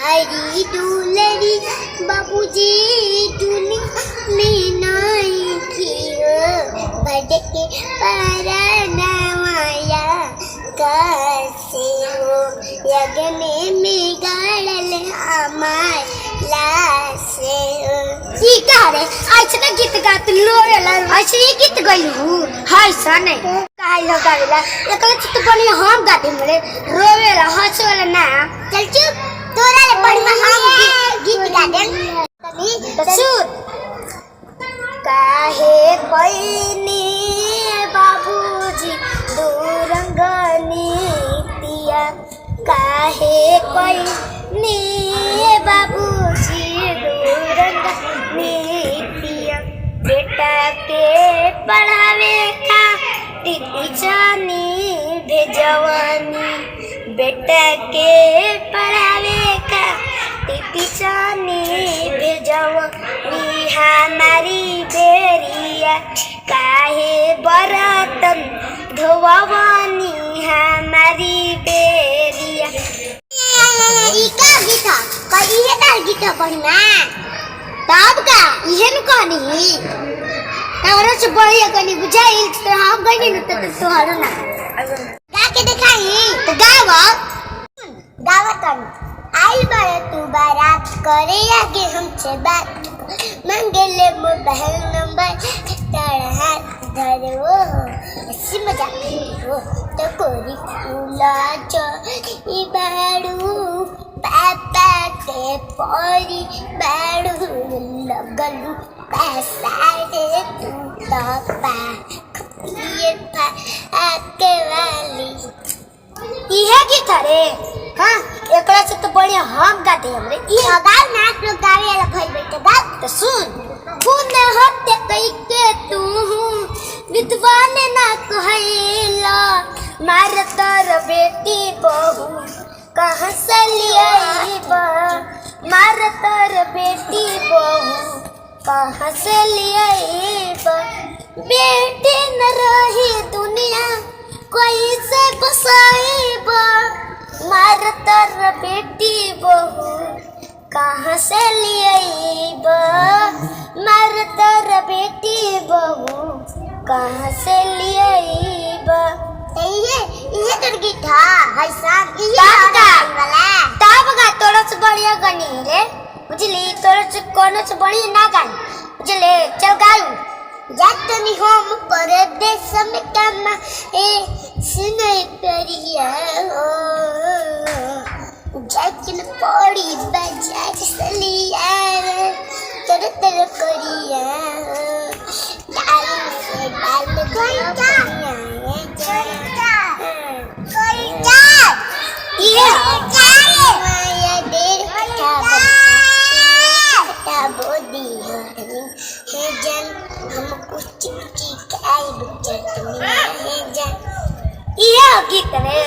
हरी दुलरी बाबूजी दुनी में नाई खियो भटके परनवाया कैसे हो यज्ञ में गाड़ल हमार लासे हो ठीक है आज ना गीत गात लोरेला आज ये गीत गइलू हाय सने काहे लगावेला एकले चित बनी हम गाते मरे रोवेला हंसवेला ना चल चुप तोरा ले पढ़ हम गीत गा देन तनी सुन काहे कोइनी बाबूजी दूरंगनी तिया काहे कोइनी बाबूजी दूरंगनी तिया बेटा के पढ़ावे का टीचरनी भेजवानी बेटा के पढ़ावे का टीचरनी भेजवानी हमारी बेरिया काहे बरतन धोवनी हमारी बेरिया ई का गीत का इहे का गीत पढ़ना तब का इहे न कहनी तोरा से बढ़िया कहनी बुझाई तो हम गइनी न तो तोहरो ना गा के दिखाई तो गावतन आई बड़े तू बारात करे आगे हमसे बात मंगले मोबाइल नंबर तेरा हाथ धरो ऐसी मजाक हो तो कोरी फूला जो ई बाड़ू पापा के परी बाड़ू लगलू पैसा रे तू पापा ये था आके वाली इहे गीत रे हां एकरा से तो बढ़िया हम गाते हमरे ई गाल नाच लोग गावे ला भई बैठे गा तो सुन खून हत्या कई के तू विद्वान ना कहैला मार तर बेटी बहू कहां से लियाईबा मार तर बेटी बहू कहां से लियाईबा बेटी न रही दुनिया कोई से बसाईबा मार तर बेटी बहू कहां से लियाईबा मार तर बेटी बहू कहां से लियाईबा ये कर गीता हसन ये वाला तब गा तोरा से बढ़िया गनी रे बुझली तोरा से कोनो से बढ़िया ना गानी बुझले चल गाऊ जातनी हम परदेश में काम सुने करिया जाकिन पड़ी बाजार से लिया तर तर करिया डाल से डाल गइया ये माया देर का बोदी है जन हम कुछ चिपकी के आई बच्चा तुम्हें है जन ये गीत रे।